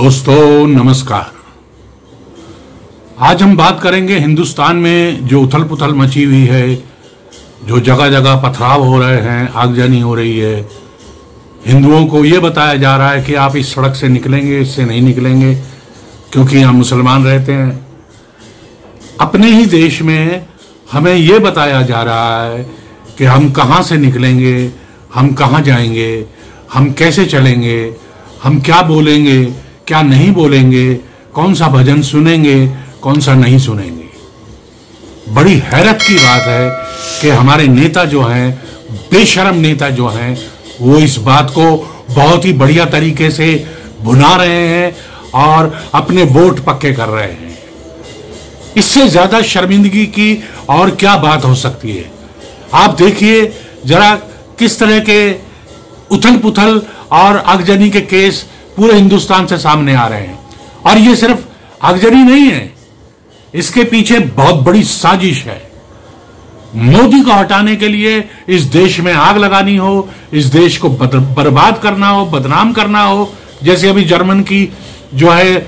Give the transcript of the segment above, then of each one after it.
दोस्तों नमस्कार। आज हम बात करेंगे हिंदुस्तान में जो उथल पुथल मची हुई है, जो जगह जगह पथराव हो रहे हैं, आगजनी हो रही है। हिंदुओं को ये बताया जा रहा है कि आप इस सड़क से निकलेंगे, इससे नहीं निकलेंगे क्योंकि यहाँ मुसलमान रहते हैं। अपने ही देश में हमें ये बताया जा रहा है कि हम कहाँ से निकलेंगे, हम कहाँ जाएंगे, हम कैसे चलेंगे, हम क्या बोलेंगे, क्या नहीं बोलेंगे, कौन सा भजन सुनेंगे, कौन सा नहीं सुनेंगे। बड़ी हैरत की बात है कि हमारे नेता जो हैं, बेशर्म नेता जो हैं, वो इस बात को बहुत ही बढ़िया तरीके से भुना रहे हैं और अपने वोट पक्के कर रहे हैं। इससे ज्यादा शर्मिंदगी की और क्या बात हो सकती है। आप देखिए जरा किस तरह के उथल पुथल और आगजनी के केस पूरे हिंदुस्तान से सामने आ रहे हैं। और ये सिर्फ आगजनी नहीं है, इसके पीछे बहुत बड़ी साजिश है। मोदी को हटाने के लिए इस देश में आग लगानी हो, इस देश को बर्बाद करना हो, बदनाम करना हो। जैसे अभी जर्मन की जो है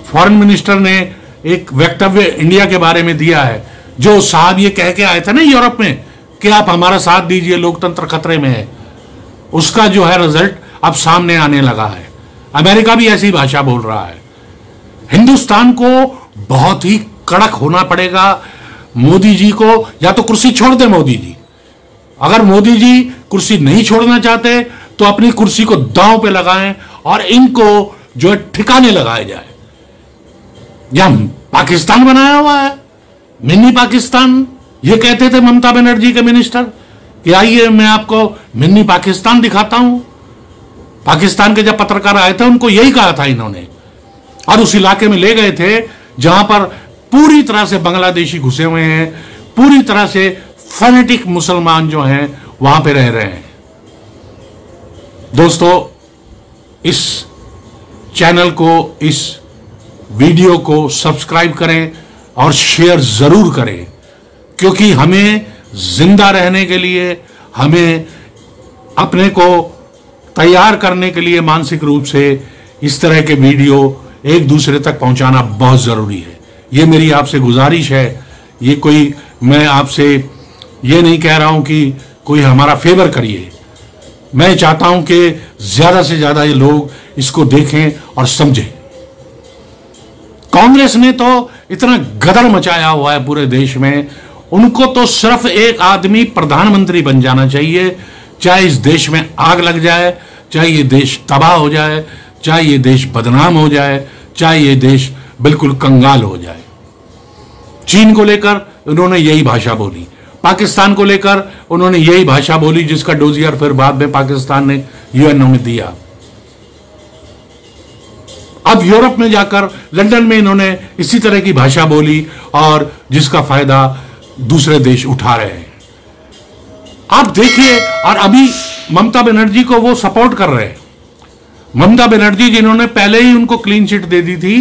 फॉरेन मिनिस्टर ने एक वक्तव्य इंडिया के बारे में दिया है, जो साहब ये कह के आए थे ना यूरोप में कि आप हमारा साथ दीजिए, लोकतंत्र खतरे में है। उसका जो है रिजल्ट अब सामने आने लगा है। अमेरिका भी ऐसी भाषा बोल रहा है। हिंदुस्तान को बहुत ही कड़क होना पड़ेगा। मोदी जी को या तो कुर्सी छोड़ दे मोदी जी। अगर मोदी जी कुर्सी नहीं छोड़ना चाहते तो अपनी कुर्सी को दांव पे लगाएं और इनको जो है ठिकाने लगाया जाए। यह पाकिस्तान बनाया हुआ है, मिनी पाकिस्तान। ये कहते थे ममता बनर्जी के मिनिस्टर कि आइए मैं आपको मिनी पाकिस्तान दिखाता हूं। पाकिस्तान के जब पत्रकार आए थे उनको यही कहा था इन्होंने, और उस इलाके में ले गए थे जहां पर पूरी तरह से बांग्लादेशी घुसे हुए हैं, पूरी तरह से फैनेटिक मुसलमान जो हैं वहां पे रह रहे हैं। दोस्तों इस चैनल को, इस वीडियो को सब्सक्राइब करें और शेयर जरूर करें, क्योंकि हमें जिंदा रहने के लिए, हमें अपने को तैयार करने के लिए मानसिक रूप से इस तरह के वीडियो एक दूसरे तक पहुंचाना बहुत जरूरी है। ये मेरी आपसे गुजारिश है। ये कोई, मैं आपसे ये नहीं कह रहा हूं कि कोई हमारा फेवर करिए। मैं चाहता हूं कि ज्यादा से ज्यादा ये लोग इसको देखें और समझें। कांग्रेस ने तो इतना गदर मचाया हुआ है पूरे देश में, उनको तो सिर्फ एक आदमी प्रधानमंत्री बन जाना चाहिए। चाहे इस देश में आग लग जाए, चाहे ये देश तबाह हो जाए, चाहे ये देश बदनाम हो जाए, चाहे ये देश बिल्कुल कंगाल हो जाए। चीन को लेकर उन्होंने यही भाषा बोली, पाकिस्तान को लेकर उन्होंने यही भाषा बोली, जिसका डोजियर फिर बाद में पाकिस्तान ने यूएनओ में दिया। अब यूरोप में जाकर, लंदन में इन्होंने इसी तरह की भाषा बोली और जिसका फायदा दूसरे देश उठा रहे हैं। आप देखिए, और अभी ममता बनर्जी को वो सपोर्ट कर रहे हैं। ममता बनर्जी जिन्होंने पहले ही उनको क्लीन चिट दे दी थी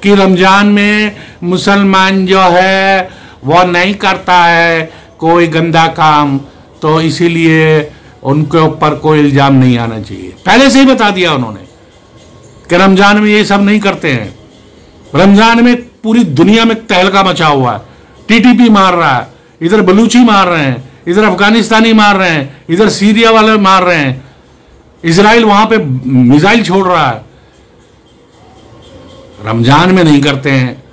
कि रमजान में मुसलमान जो है वो नहीं करता है कोई गंदा काम, तो इसीलिए उनके ऊपर कोई इल्जाम नहीं आना चाहिए। पहले से ही बता दिया उन्होंने कि रमजान में ये सब नहीं करते हैं। रमजान में पूरी दुनिया में तहलका मचा हुआ है। टीटीपी मार रहा है, इधर बलूची मार रहे हैं, इधर अफगानिस्तानी मार रहे हैं, इधर सीरिया वाले मार रहे हैं, इजराइल वहां पे मिसाइल छोड़ रहा है। रमजान में नहीं करते हैं,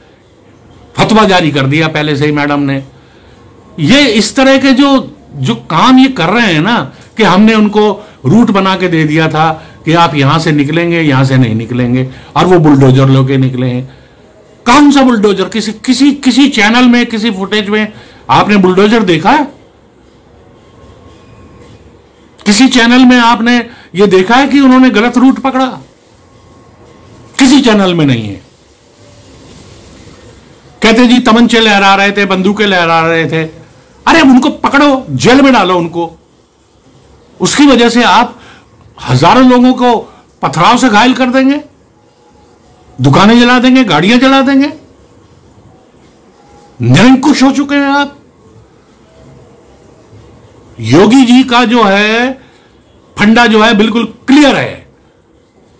फतवा जारी कर दिया पहले से ही मैडम ने। ये इस तरह के जो काम ये कर रहे हैं ना, कि हमने उनको रूट बना के दे दिया था कि आप यहां से निकलेंगे, यहां से नहीं निकलेंगे, और वो बुलडोजर लेके निकले हैं। कौन सा बुलडोजर? किसी चैनल में, किसी फुटेज में आपने बुलडोजर देखा है? किसी चैनल में आपने ये देखा है कि उन्होंने गलत रूट पकड़ा? किसी चैनल में नहीं है। कहते जी तमंचे लहरा रहे थे, बंदूकें लहरा रहे थे। अरे उनको पकड़ो, जेल में डालो उनको। उसकी वजह से आप हजारों लोगों को पथराव से घायल कर देंगे, दुकानें जला देंगे, गाड़ियां जला देंगे। निरंकुश हो चुके हैं आप। योगी जी का जो है फंडा जो है बिल्कुल क्लियर है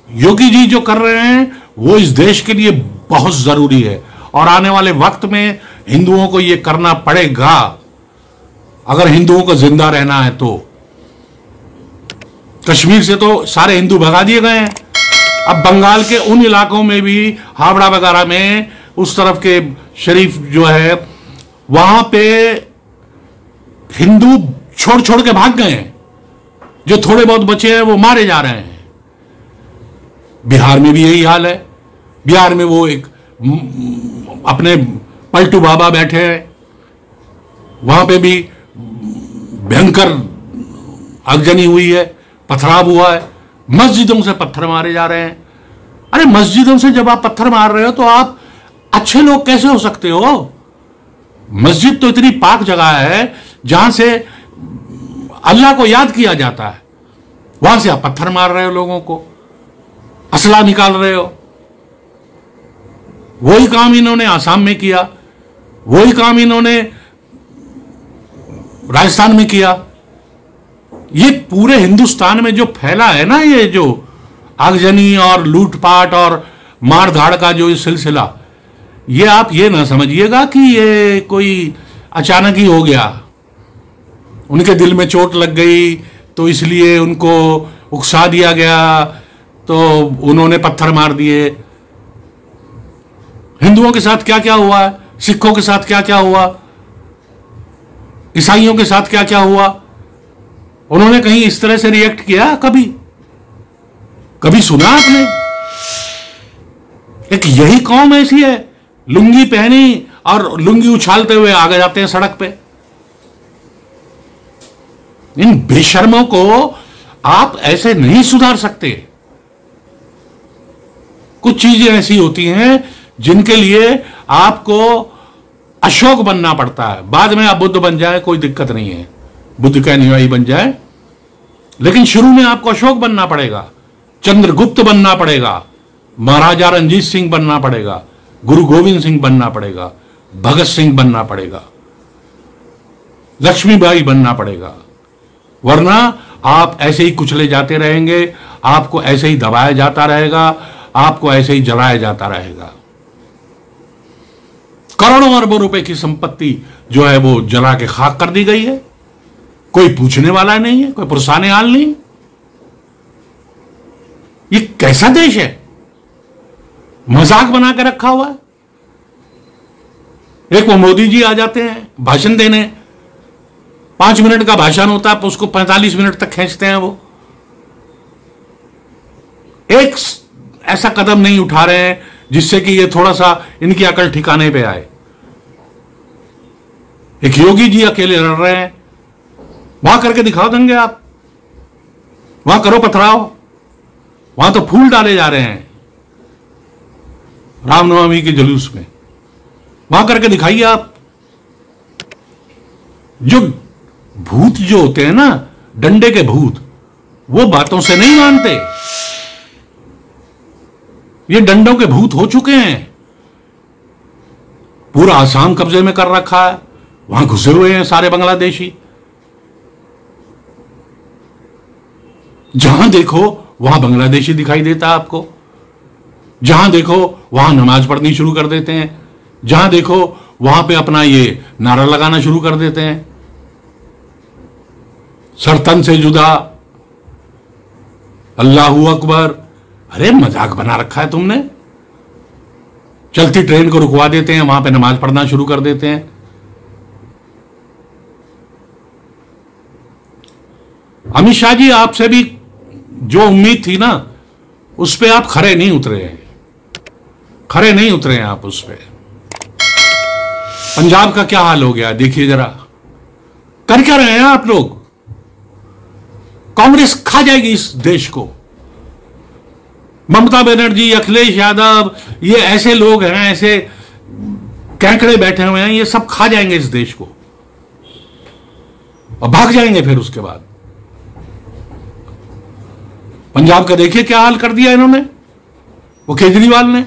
योगी जी जो कर रहे हैं वो इस देश के लिए बहुत जरूरी है, और आने वाले वक्त में हिंदुओं को ये करना पड़ेगा अगर हिंदुओं को जिंदा रहना है तो। कश्मीर से तो सारे हिंदू भगा दिए गए हैं, अब बंगाल के उन इलाकों में भी, हावड़ा वगैरह में, उस तरफ के शरीफ जो है वहां पे हिंदू छोड़ छोड़ के भाग गए हैं, जो थोड़े बहुत बचे हैं वो मारे जा रहे हैं। बिहार में भी यही हाल है, बिहार में वो एक अपने पलटू बाबा बैठे हैं, वहां पे भी भयंकर आगजनी हुई है, पथराव हुआ है, मस्जिदों से पत्थर मारे जा रहे हैं। अरे मस्जिदों से जब आप पत्थर मार रहे हो तो आप अच्छे लोग कैसे हो सकते हो? मस्जिद तो इतनी पाक जगह है जहां से अल्लाह को याद किया जाता है, वहां से आप पत्थर मार रहे हो, लोगों को असला निकाल रहे हो। वही काम इन्होंने आसाम में किया, वही काम इन्होंने राजस्थान में किया। ये पूरे हिंदुस्तान में जो फैला है ना, ये जो आगजनी और लूटपाट और मारधाड़ का जो ये सिलसिला, ये आप ये ना समझिएगा कि ये कोई अचानक ही हो गया, उनके दिल में चोट लग गई तो इसलिए उनको उकसा दिया गया तो उन्होंने पत्थर मार दिए। हिंदुओं के साथ क्या क्या हुआ, सिखों के साथ क्या क्या हुआ, ईसाइयों के साथ क्या क्या हुआ, उन्होंने कहीं इस तरह से रिएक्ट किया? कभी कभी सुना आपने? एक यही कौम ऐसी है, लुंगी पहनी और लुंगी उछालते हुए आगे जाते हैं सड़क पे। इन बेशर्मों को आप ऐसे नहीं सुधार सकते। कुछ चीजें ऐसी होती हैं जिनके लिए आपको अशोक बनना पड़ता है, बाद में आप बुद्ध बन जाए कोई दिक्कत नहीं है, बुद्ध का अनुयायी बन जाए, लेकिन शुरू में आपको अशोक बनना पड़ेगा, चंद्रगुप्त बनना पड़ेगा, महाराजा रणजीत सिंह बनना पड़ेगा, गुरु गोविंद सिंह बनना पड़ेगा, भगत सिंह बनना पड़ेगा, लक्ष्मीबाई बनना पड़ेगा, वरना आप ऐसे ही कुचले जाते रहेंगे, आपको ऐसे ही दबाया जाता रहेगा, आपको ऐसे ही जलाया जाता रहेगा। करोड़ों अरबों रुपए की संपत्ति जो है वो जला के खाक कर दी गई है, कोई पूछने वाला नहीं है, कोई पुरसाने हाल नहीं। ये कैसा देश है? मजाक बना के रखा हुआ है। एक वो मोदी जी आ जाते हैं भाषण देने, 5 मिनट का भाषण होता है, उसको 45 मिनट तक खींचते हैं। वो एक ऐसा कदम नहीं उठा रहे हैं जिससे कि ये थोड़ा सा इनकी अकल ठिकाने पे आए। एक योगी जी अकेले लड़ रहे हैं, वहां करके दिखा देंगे आप, वहां करो पथराव, वहां तो फूल डाले जा रहे हैं रामनवमी के जुलूस में, वहां करके दिखाइए आप। जो भूत जो होते हैं ना, डंडे के भूत, वो बातों से नहीं मानते। ये डंडों के भूत हो चुके हैं, पूरा आसाम कब्जे में कर रखा है, वहां घुसे हुए हैं सारे बांग्लादेशी। जहां देखो वहां बांग्लादेशी दिखाई देता है आपको, जहां देखो वहां नमाज पढ़नी शुरू कर देते हैं, जहां देखो वहां पे अपना ये नारा लगाना शुरू कर देते हैं, सरतन से जुदा, अल्लाहू अकबर। अरे मजाक बना रखा है तुमने। चलती ट्रेन को रुकवा देते हैं, वहां पे नमाज पढ़ना शुरू कर देते हैं। अमित शाह जी, आपसे भी जो उम्मीद थी ना, उस पे आप खरे नहीं उतरे हैं, खरे नहीं उतरे हैं आप उस पे। पंजाब का क्या हाल हो गया देखिए जरा, कर क्या रहे हैं आप लोग? कांग्रेस खा जाएगी इस देश को। ममता बनर्जी, अखिलेश यादव, ये ऐसे लोग हैं, ऐसे कैंकड़े बैठे हुए हैं, ये सब खा जाएंगे इस देश को और भाग जाएंगे फिर उसके बाद। पंजाब का देखिए क्या हाल कर दिया इन्होंने, वो केजरीवाल ने।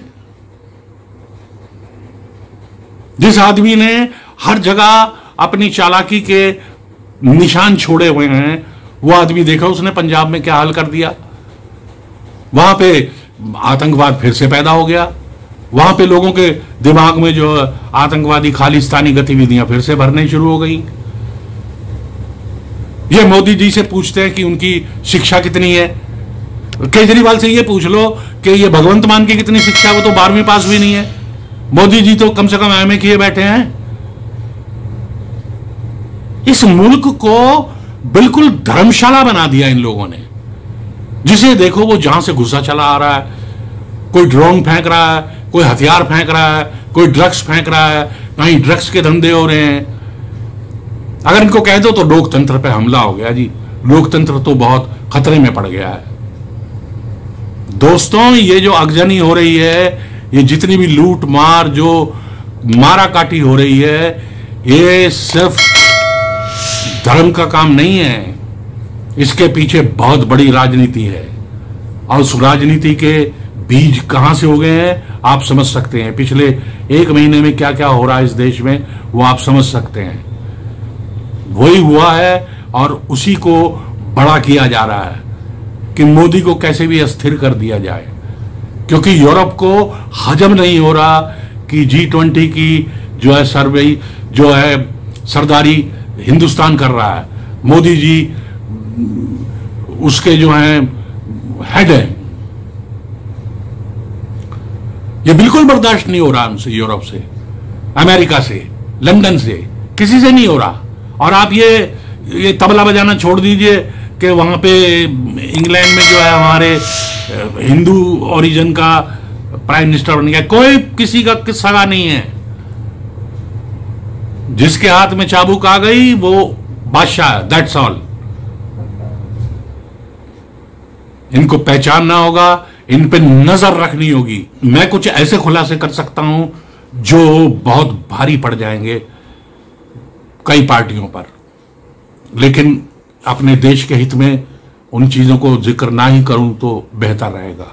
जिस आदमी ने हर जगह अपनी चालाकी के निशान छोड़े हुए हैं, वो आदमी देखो उसने पंजाब में क्या हाल कर दिया। वहां पे आतंकवाद फिर से पैदा हो गया, वहां पे लोगों के दिमाग में जो आतंकवादी खालिस्तानी गतिविधियां फिर से भरने शुरू हो गई। ये मोदी जी से पूछते हैं कि उनकी शिक्षा कितनी है, केजरीवाल से ये पूछ लो कि ये भगवंत मान की कितनी शिक्षा, वो तो 12वीं पास भी नहीं है। मोदी जी तो कम से कम एमए किए बैठे हैं। इस मुल्क को बिल्कुल धर्मशाला बना दिया इन लोगों ने। जिसे देखो वो जहां से घुसा चला आ रहा है, कोई ड्रोन फेंक रहा है, कोई हथियार फेंक रहा है, कोई ड्रग्स फेंक रहा है, कहीं ड्रग्स के धंधे हो रहे हैं। अगर इनको कह दो तो लोकतंत्र पे हमला हो गया जी, लोकतंत्र तो बहुत खतरे में पड़ गया है। दोस्तों, ये जो आगजनी हो रही है, ये जितनी भी लूट मार, जो मारा काटी हो रही है, ये सिर्फ धर्म का काम नहीं है, इसके पीछे बहुत बड़ी राजनीति है। और उस राजनीति के बीज कहां से हो गए हैं आप समझ सकते हैं। पिछले 1 महीने में क्या क्या हो रहा है इस देश में, वो आप समझ सकते हैं। वही हुआ है और उसी को बड़ा किया जा रहा है कि मोदी को कैसे भी अस्थिर कर दिया जाए, क्योंकि यूरोप को हजम नहीं हो रहा कि G20 की जो है सर्वे, जो है सरदारी हिंदुस्तान कर रहा है। मोदी जी उसके जो हैं हेड है। ये बिल्कुल बर्दाश्त नहीं हो रहा उनसे, यूरोप से, अमेरिका से, लंदन से, किसी से नहीं हो रहा। और आप ये तबला बजाना छोड़ दीजिए कि वहां पे इंग्लैंड में जो है हमारे हिंदू ओरिजिन का प्राइम मिनिस्टर बन गया। कोई किसी का सगा नहीं है। जिसके हाथ में चाबुक आ गई वो बादशाह है, दैट्स ऑल। इनको पहचानना होगा, इन पे नजर रखनी होगी। मैं कुछ ऐसे खुलासे कर सकता हूं जो बहुत भारी पड़ जाएंगे कई पार्टियों पर, लेकिन अपने देश के हित में उन चीजों को जिक्र ना ही करूं तो बेहतर रहेगा।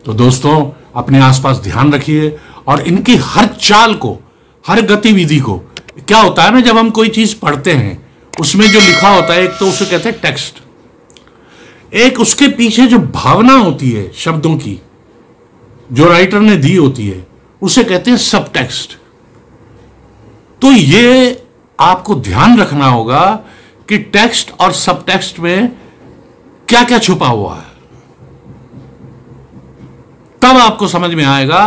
तो दोस्तों, अपने आसपास ध्यान रखिए और इनकी हर चाल को, हर गतिविधि को, क्या होता है ना, जब हम कोई चीज पढ़ते हैं उसमें जो लिखा होता है, एक तो उसे कहते हैं टेक्स्ट, एक उसके पीछे जो भावना होती है शब्दों की, जो राइटर ने दी होती है, उसे कहते हैं सब टेक्स्ट। तो ये आपको ध्यान रखना होगा कि टेक्स्ट और सब टेक्स्ट में क्या क्या छुपा हुआ है। तब आपको समझ में आएगा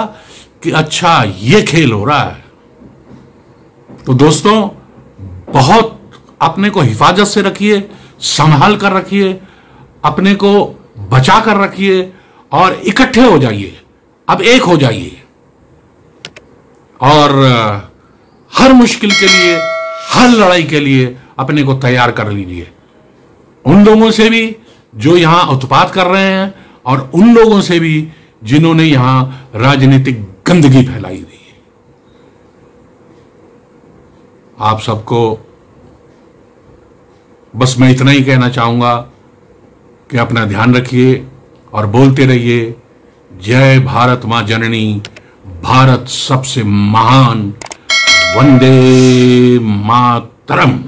कि अच्छा ये खेल हो रहा है। तो दोस्तों, बहुत अपने को हिफाजत से रखिए, संभाल कर रखिए, अपने को बचा कर रखिए और इकट्ठे हो जाइए। अब एक हो जाइए और हर मुश्किल के लिए, हर लड़ाई के लिए अपने को तैयार कर लीजिए। उन लोगों से भी जो यहां उत्पात कर रहे हैं और उन लोगों से भी जिन्होंने यहां राजनीतिक गंदगी फैलाई हुई है। आप सबको बस मैं इतना ही कहना चाहूंगा कि अपना ध्यान रखिए और बोलते रहिए, जय भारत मां जननी, भारत सबसे महान, वंदे मातरम।